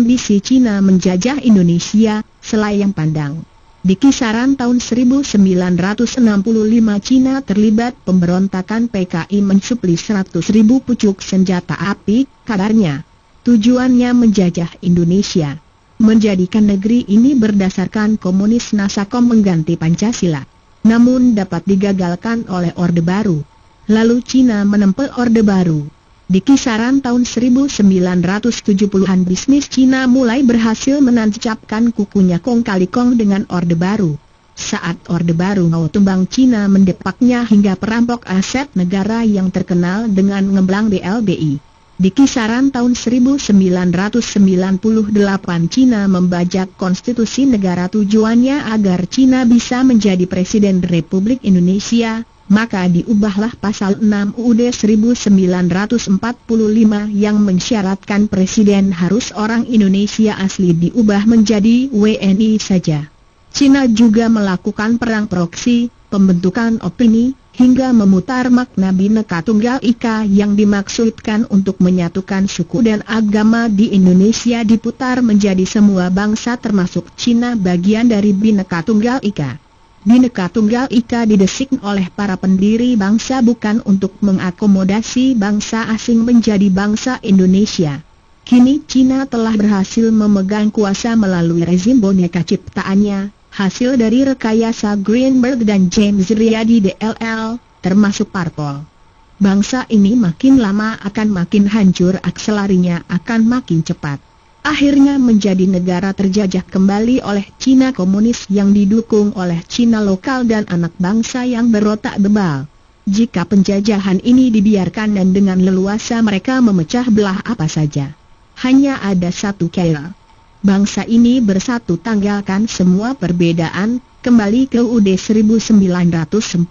ambisi Cina menjajah Indonesia, selayang pandang. Di kisaran tahun 1965 Cina terlibat pemberontakan PKI mensupli 100.000 pucuk senjata api, kabarnya. Tujuannya menjajah Indonesia. Menjadikan negeri ini berdasarkan komunis Nasakom mengganti Pancasila. Namun dapat digagalkan oleh Orde Baru. Lalu Cina menempel Orde Baru. Di kisaran tahun 1970-an bisnis Cina mulai berhasil menancapkan kukunya kong kali kong dengan Orde Baru. Saat Orde Baru mau tumbang, Cina mendepaknya hingga perampok aset negara yang terkenal dengan ngemblang BLBI. Di kisaran tahun 1998 Cina membajak konstitusi negara, tujuannya agar Cina bisa menjadi Presiden Republik Indonesia. Maka diubahlah pasal 6 UUD 1945 yang mensyaratkan presiden harus orang Indonesia asli, diubah menjadi WNI saja. Cina juga melakukan perang proksi, pembentukan opini, hingga memutar makna Bhinneka Tunggal Ika yang dimaksudkan untuk menyatukan suku dan agama di Indonesia diputar menjadi semua bangsa termasuk Cina bagian dari Bhinneka Tunggal Ika. Bhinneka Tunggal Ika didesak oleh para pendiri bangsa bukan untuk mengakomodasi bangsa asing menjadi bangsa Indonesia. Kini Cina telah berhasil memegang kuasa melalui rezim boneka ciptaannya, hasil dari rekayasa Greenberg dan James Riyadi DLL, termasuk parpol. Bangsa ini makin lama akan makin hancur, akselarinya akan makin cepat. Akhirnya menjadi negara terjajah kembali oleh Cina komunis yang didukung oleh Cina lokal dan anak bangsa yang berotak bebal. Jika penjajahan ini dibiarkan dan dengan leluasa mereka memecah belah apa saja. Hanya ada satu cara. Bangsa ini bersatu, tanggalkan semua perbedaan, kembali ke UUD 1945.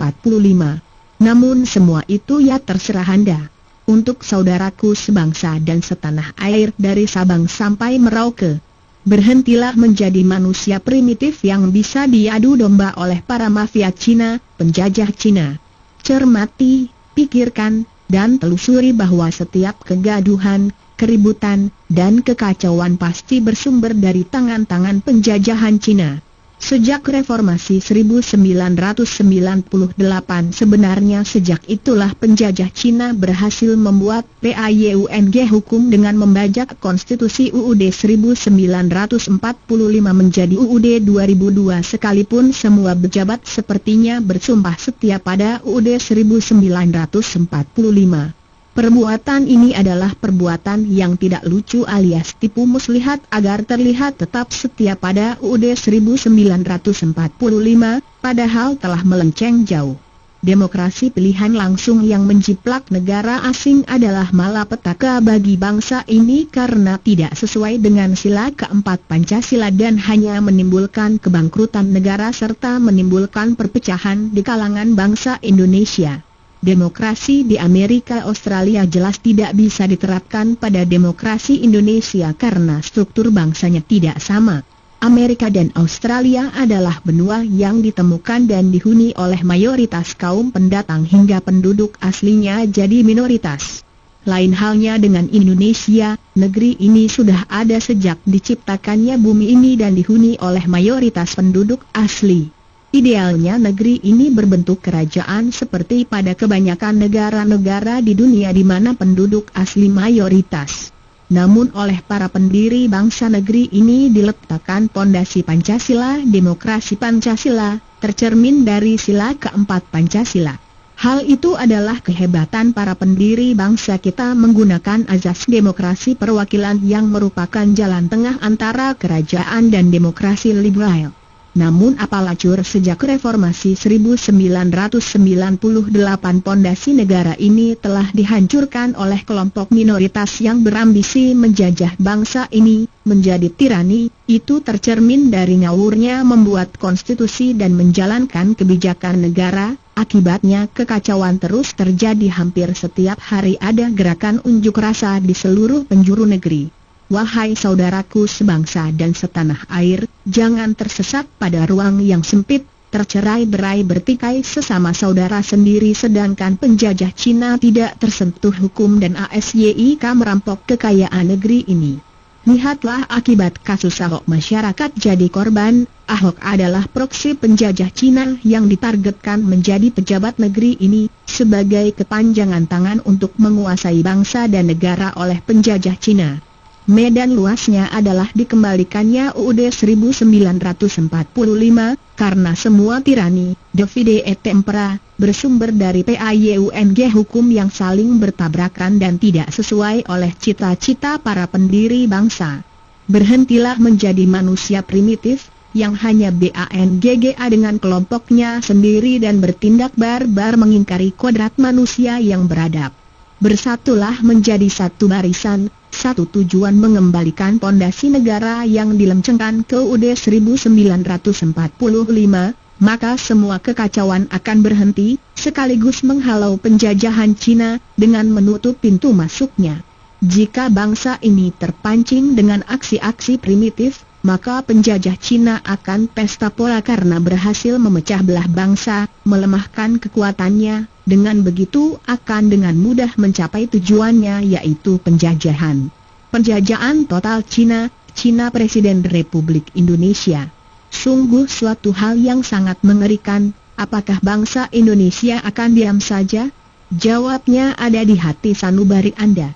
Namun semua itu ya terserah Anda. Untuk saudaraku sebangsa dan setanah air dari Sabang sampai Merauke, berhentilah menjadi manusia primitif yang bisa diadu domba oleh para mafia Cina, penjajah Cina. Cermati, pikirkan, dan telusuri bahwa setiap kegaduhan, keributan, dan kekacauan pasti bersumber dari tangan-tangan penjajahan Cina. Sejak reformasi 1998 sebenarnya sejak itulah penjajah Cina berhasil membuat PAYUNG hukum dengan membajak konstitusi UUD 1945 menjadi UUD 2002 sekalipun semua pejabat sepertinya bersumpah setia pada UUD 1945. Perbuatan ini adalah perbuatan yang tidak lucu alias tipu muslihat agar terlihat tetap setia pada UUD 1945, padahal telah melenceng jauh. Demokrasi pilihan langsung yang menjiplak negara asing adalah malapetaka bagi bangsa ini karena tidak sesuai dengan sila keempat Pancasila dan hanya menimbulkan kebangkrutan negara serta menimbulkan perpecahan di kalangan bangsa Indonesia. Demokrasi di Amerika Australia jelas tidak bisa diterapkan pada demokrasi Indonesia karena struktur bangsanya tidak sama. Amerika dan Australia adalah benua yang ditemukan dan dihuni oleh mayoritas kaum pendatang hingga penduduk aslinya jadi minoritas. Lain halnya dengan Indonesia, negeri ini sudah ada sejak diciptakannya bumi ini dan dihuni oleh mayoritas penduduk asli. Idealnya negeri ini berbentuk kerajaan seperti pada kebanyakan negara-negara di dunia di mana penduduk asli mayoritas. Namun oleh para pendiri bangsa negeri ini diletakkan pondasi Pancasila, demokrasi Pancasila, tercermin dari sila keempat Pancasila. Hal itu adalah kehebatan para pendiri bangsa kita menggunakan azas demokrasi perwakilan yang merupakan jalan tengah antara kerajaan dan demokrasi liberal. Namun apalacur sejak reformasi 1998 pondasi negara ini telah dihancurkan oleh kelompok minoritas yang berambisi menjajah bangsa ini, menjadi tirani, itu tercermin dari ngawurnya membuat konstitusi dan menjalankan kebijakan negara. Akibatnya kekacauan terus terjadi, hampir setiap hari ada gerakan unjuk rasa di seluruh penjuru negeri. Wahai saudaraku sebangsa dan setanah air, jangan tersesat pada ruang yang sempit, tercerai-berai bertikai sesama saudara sendiri sedangkan penjajah Cina tidak tersentuh hukum dan ASYIK merampok kekayaan negeri ini. Lihatlah akibat kasus Ahok, masyarakat jadi korban. Ahok adalah proksi penjajah Cina yang ditargetkan menjadi pejabat negeri ini, sebagai kepanjangan tangan untuk menguasai bangsa dan negara oleh penjajah Cina. Medan luasnya adalah dikembalikannya UUD 1945, karena semua tirani, divide et impera, bersumber dari PAYUNG, hukum yang saling bertabrakan dan tidak sesuai oleh cita-cita para pendiri bangsa. Berhentilah menjadi manusia primitif, yang hanya BANGGA dengan kelompoknya sendiri dan bertindak barbar mengingkari kodrat manusia yang beradab. Bersatulah menjadi satu barisan, satu tujuan mengembalikan pondasi negara yang dilencengkan ke UUD 1945, maka semua kekacauan akan berhenti, sekaligus menghalau penjajahan Cina dengan menutup pintu masuknya. Jika bangsa ini terpancing dengan aksi-aksi primitif, maka penjajah Cina akan pesta pora karena berhasil memecah belah bangsa, melemahkan kekuatannya. Dengan begitu akan dengan mudah mencapai tujuannya, yaitu penjajahan. Penjajahan total Cina, Presiden Republik Indonesia. Sungguh suatu hal yang sangat mengerikan. Apakah bangsa Indonesia akan diam saja? Jawabnya ada di hati sanubari Anda.